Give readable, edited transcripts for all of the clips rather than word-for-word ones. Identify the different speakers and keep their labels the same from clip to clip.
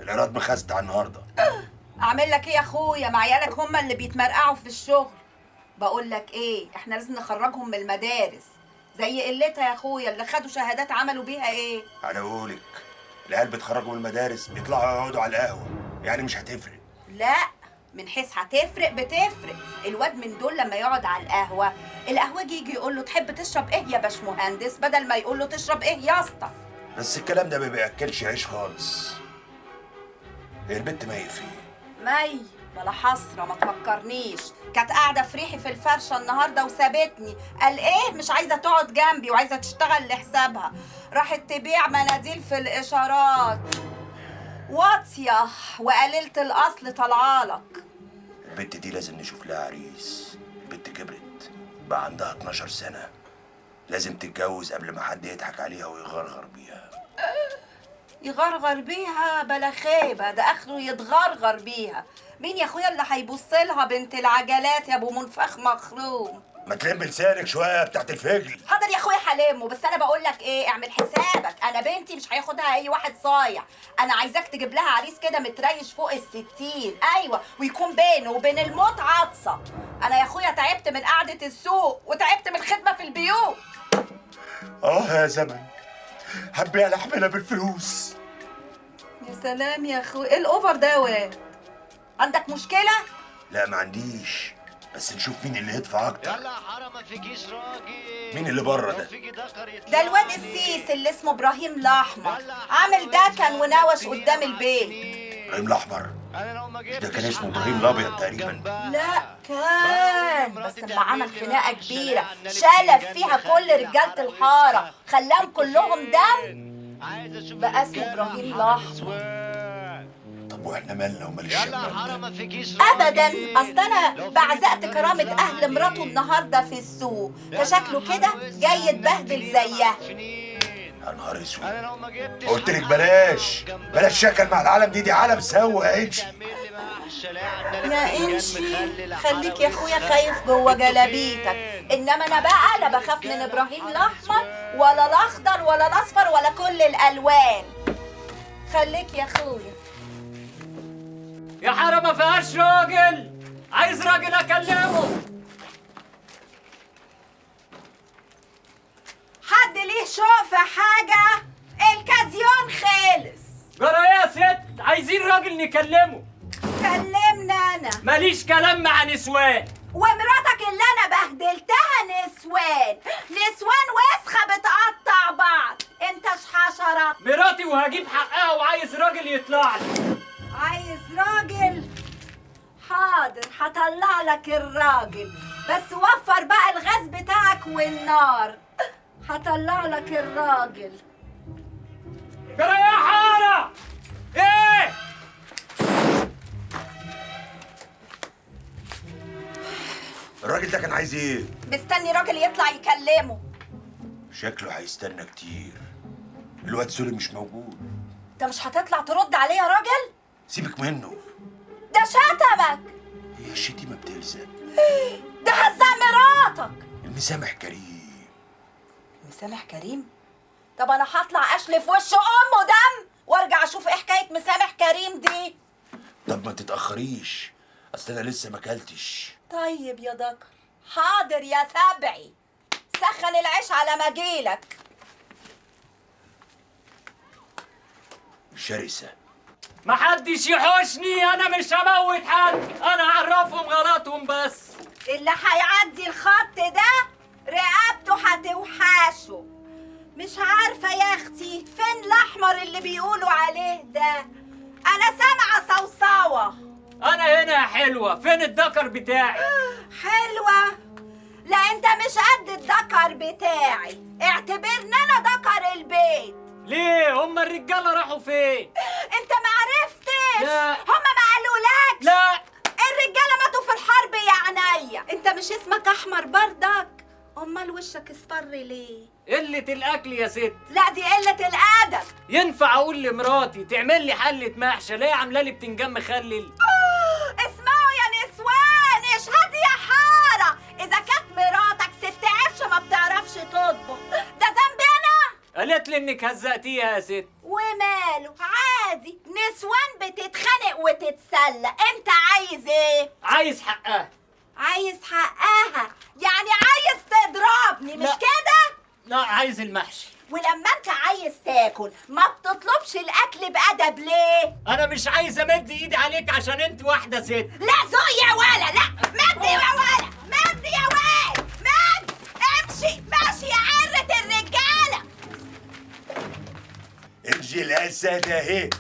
Speaker 1: الايراد مخستع النهارده.
Speaker 2: اعمل لك ايه يا اخويا؟ ما عيالك هم اللي بيتمرقعوا في الشغل. بقول لك ايه، احنا لازم نخرجهم من المدارس. زي قلتها يا اخويا، اللي خدوا شهادات عملوا بيها ايه؟
Speaker 1: انا بقولك العيال بيتخرجوا من المدارس بيطلعوا يقعدوا على القهوه، يعني مش هتفرق.
Speaker 2: لا، من حيث هتفرق بتفرق. الواد من دول لما يقعد على القهوه، القهوجي يجي يقول له تحب تشرب ايه يا باشمهندس، بدل ما يقول له تشرب ايه يا اسطى.
Speaker 1: بس الكلام ده ما بياكلش عيش خالص. هي البت مي فين؟
Speaker 2: مي بلا حسره، ما تفكرنيش. كانت قاعده في ريحي في الفرشه النهارده وسابتني. قال ايه مش عايزه تقعد جنبي وعايزه تشتغل لحسابها. راحت تبيع مناديل في الاشارات. واطيه وقليله الاصل طالعالك.
Speaker 1: البت دي لازم نشوف لها عريس. البت كبرت بقى عندها 12 سنه، لازم تتجوز قبل ما حد يضحك عليها ويغرغر بيها.
Speaker 2: يغرغر بيها بلا خيبه، ده اخره يتغرغر بيها. مين يا اخويا اللي هيبص لها بنت العجلات يا ابو منفخ مخروم؟
Speaker 1: ما تلم لسانك شويه بتاعت الفجل.
Speaker 2: حاضر يا اخويا حلمه، بس انا بقول لك ايه، اعمل حسابك، انا بنتي مش هياخدها اي واحد صايع. انا عايزاك تجيب لها عريس كده متريش فوق ال60، ايوه، ويكون بينه وبين الموت عطسه. انا يا اخويا تعبت من قعده السوق وتعبت من الخدمه في البيوت.
Speaker 1: يا زمن، هنبيع لحمنا بالفلوس.
Speaker 2: يا سلام يا اخويا، ايه الاوفر ده يا واد؟ عندك مشكله؟
Speaker 1: لا ما عنديش، بس نشوف مين اللي يدفع اكتر.
Speaker 3: يلا حرام ما فيكيش راجل.
Speaker 1: مين اللي بره ده؟
Speaker 2: ده الواد السيس اللي اسمه ابراهيم الاحمر، عامل دكن ونوش قدام البيت.
Speaker 1: ابراهيم الاحمر؟ مش ده كان اسمه ابراهيم الابيض تقريبا؟
Speaker 2: لا كان، بس لما عمل خناقه كبيره شلف فيها كل رجاله الحاره، خلاهم كلهم دم، بقى اسمه ابراهيم الاحمر.
Speaker 1: طب واحنا مالنا ومال الشمال ده؟
Speaker 2: ابدا، اصل انا بعزقت كرامه اهل مراته النهارده في السوق، فشكله كده جاي يتبهدل زيها.
Speaker 1: يا نهار اسود، قلت لك بلاش شكل مع العالم دي عالم سوا يا انشي.
Speaker 2: يا انشي خليك يا اخويا خايف جوه جلابيتك، انما انا بقى لا بخاف من ابراهيم الاحمر ولا الاخضر ولا الاصفر ولا كل الالوان. خليك يا اخويا.
Speaker 4: يا حارة ما فيهاش راجل، عايز راجل اكلمه.
Speaker 2: حد ليه شوق في حاجة؟ الكازيون خلص.
Speaker 4: جرى يا ست، عايزين راجل نكلمه.
Speaker 2: كلمنا انا،
Speaker 4: ماليش كلام مع نسوان.
Speaker 2: ومراتك اللي انا بهدلتها نسوان وسخة بتقطع بعض، انتش حشرة.
Speaker 4: مراتي وهجيب حقها وعايز راجل يطلع لي.
Speaker 2: عايز راجل؟ حاضر، هطلع لك الراجل، بس وفر بقى الغاز بتاعك والنار. هطلع لك الراجل.
Speaker 4: جرى يا حارة ايه؟
Speaker 1: الراجل ده كان عايز ايه؟
Speaker 2: مستني راجل يطلع يكلمه.
Speaker 1: شكله هيستنى كتير، الواد سوري مش موجود.
Speaker 2: انت مش هتطلع ترد عليه يا راجل؟
Speaker 1: سيبك منه،
Speaker 2: ده شتمك.
Speaker 1: هي الشتيمه بتلزق.
Speaker 2: ده هزق مراتك.
Speaker 1: المسامح كريم.
Speaker 2: مسامح كريم؟ طب انا هطلع اشلف وش امه دم وارجع اشوف ايه حكايه مسامح كريم دي.
Speaker 1: طب ما تتاخريش، اصل انا لسه ما اكلتش.
Speaker 2: طيب يا دكر، حاضر يا سبعي، سخن العيش على ما اجيلك.
Speaker 1: شرسه.
Speaker 4: محدش يحوشني، انا مش هموت حد، انا اعرفهم غلطهم بس.
Speaker 2: اللي هيعدي الخط ده رقبته هتوحشه. مش عارفه يا اختي فين الاحمر اللي بيقولوا عليه ده، انا سامعه صوصوه.
Speaker 4: انا هنا يا حلوه، فين الدكر بتاعي؟
Speaker 2: حلوه؟ لا انت مش قد الدكر بتاعي، اعتبرني انا دكر البيت.
Speaker 4: ليه؟ هما الرجاله راحوا فين؟
Speaker 2: انت ما عرفتش؟
Speaker 4: لا.
Speaker 2: هما ما قالولكش؟
Speaker 4: لا.
Speaker 2: الرجاله ماتوا في الحرب يا عينيا. انت مش اسمك احمر بردك؟ امال وشك اصفر ليه؟
Speaker 4: قله الاكل يا ست.
Speaker 2: لا دي قله الادب.
Speaker 4: ينفع اقول لمراتي تعمل لي حله محشي، ليه عامله لي بتنجان مخلل؟
Speaker 2: اسمعوا يا نسوان، اشهدي يا حاره، اذا كانت مراتك ست عفشه ما بتعرفش تطبخ، ده ذنبي انا؟
Speaker 4: قالت لي انك هزقتيها يا ست.
Speaker 2: وماله، عادي، نسوان بتتخانق وتتسلى، انت عايز ايه؟
Speaker 4: عايز حقها.
Speaker 2: عايز حقها؟ يعني عايز تضربني مش
Speaker 4: لا.
Speaker 2: كده؟
Speaker 4: لا، عايز المحشي.
Speaker 2: ولما انت عايز تاكل ما بتطلبش الاكل بادب ليه؟
Speaker 4: انا مش عايز امد ايدي عليك عشان انت واحده ست.
Speaker 2: لا زوق يا ولا، لا مد يا ولا، مد يا ولا، مد. امشي ماشي يا عرة الرجاله.
Speaker 1: انجي الاسد اهي،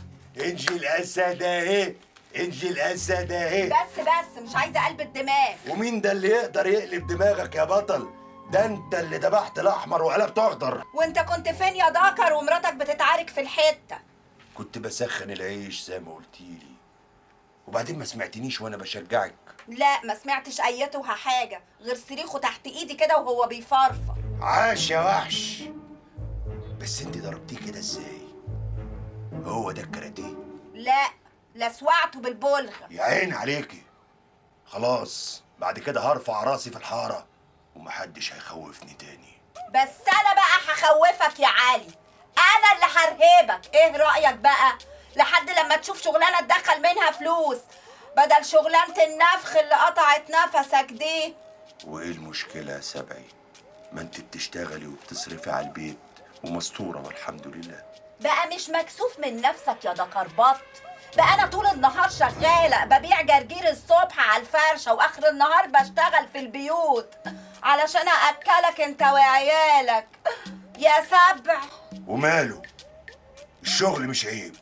Speaker 1: انجي الاسد اهي، انجي الاسد اهي.
Speaker 2: بس مش عايزه قلب الدماغ.
Speaker 1: ومين ده اللي يقدر يقلب دماغك يا بطل؟ ده انت اللي ذبحت الاحمر وقلبت اخضر.
Speaker 2: وانت كنت فين يا دكر ومراتك بتتعارك في الحته؟
Speaker 1: كنت بسخن العيش زي ما قلتيلي، وبعدين ما سمعتنيش وانا بشجعك.
Speaker 2: لا ما سمعتش ايتها حاجه غير صريخه تحت ايدي كده وهو بيفرفر.
Speaker 1: عاش يا وحش. بس انت ضربتيه كده ازاي؟ هو ده الكاراتيه؟
Speaker 2: لا لسوعته بالبلغه.
Speaker 1: يا عين عليكي. خلاص بعد كده هرفع راسي في الحاره ومحدش هيخوفني تاني.
Speaker 2: بس انا بقى هخوفك يا علي، انا اللي هرهبك. ايه رايك بقى؟ لحد لما تشوف شغلانه تدخل منها فلوس بدل شغلانه النفخ اللي قطعت نفسك دي.
Speaker 1: وايه المشكله يا سبعي؟ ما انت بتشتغلي وبتصرفي على البيت ومستوره والحمد لله.
Speaker 2: بقى مش مكسوف من نفسك يا دكربط؟ بقى انا طول النهار شغاله ببيع جرجير الصبح على الفرشه واخر النهار بشتغل في البيوت علشان اكلك انت وعيالك يا سبع.
Speaker 1: وماله؟ الشغل مش عيب.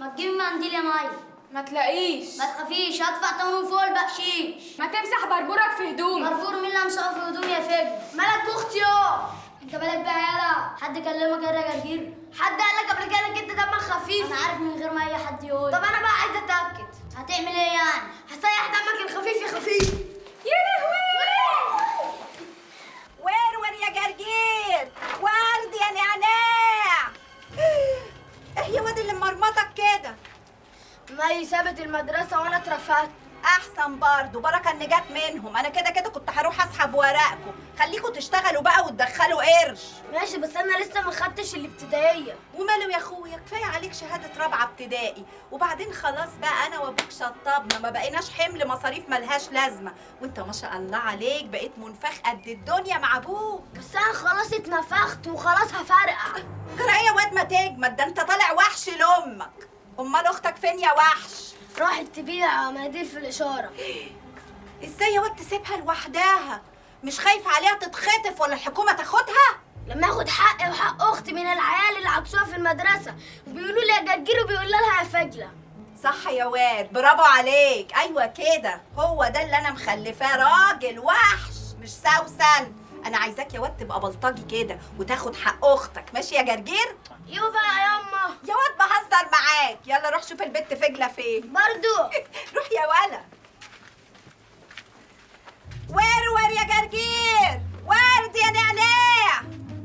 Speaker 5: ما تجيب منديل يا ماي.
Speaker 6: ما تلاقيش.
Speaker 5: ما تخافيش، هدفع تمن فوق البقشيش.
Speaker 6: ما تمسح بربورك في هدومك.
Speaker 5: مرفور مين اللي مسقف في هدومي يا فجر؟ مالك بختي انت مالك بقى يالا؟ حد كلمك يا جرجير؟ حد قال لك قبل كده انك انت دمك خفيف؟ انا عارف من غير ما اي حد يقول. طب انا بقى عايزه اتاكد. هتعمل ايه يعني؟ هسيح دمك الخفيف يا خفيف.
Speaker 2: يا لهوي. ورور يا جرجير، ورد يا نعناع. ايه يا واد اللي مرمطك كده؟
Speaker 5: ماي سابت المدرسه وانا اترفدت.
Speaker 2: احسن برضه، بركه ان جت منهم. انا كده كده كنت هروح اسحب ورقكم. خليكوا تشتغلوا بقى وتدخلوا قرش.
Speaker 5: ماشي بس انا لسه ما خدتش الابتدائيه.
Speaker 2: وماله يا اخويا، كفايه عليك شهاده رابعه ابتدائي. وبعدين خلاص بقى انا وابوك شطبنا، ما بقيناش حمل مصاريف ملهاش لازمه. وانت ما شاء الله عليك بقيت منفخ قد الدنيا مع ابوك.
Speaker 5: بس انا خلاص اتنفخت وخلاص هفرقع.
Speaker 2: جرى ايه يا واد ما تجمد؟ ده انت طالع وحش لامك. امال اختك فين يا وحش؟
Speaker 5: راحت تبيع مناديل في الاشاره.
Speaker 2: ازاي يا واد تسيبها لوحدها؟ مش خايف عليها تتخطف ولا الحكومه تاخدها؟
Speaker 5: لما اخد حقي وحق اختي من العيال اللي عكسوها في المدرسه وبيقولوا لي يا جرجير وبيقول لها يا فجله.
Speaker 2: صح يا واد، برافو عليك. ايوه كده، هو ده اللي انا مخلفاه، راجل وحش مش سوسن. انا عايزاك يا واد تبقى بلطجي كده وتاخد حق اختك، ماشي يا جرجير؟
Speaker 5: يو بقى يا يما.
Speaker 2: يا واد بهزر معاك. يلا روح شوف البت فجله فين.
Speaker 5: برضو
Speaker 2: روح يا ولا. ورور يا جرجير، ورد يا نعناع.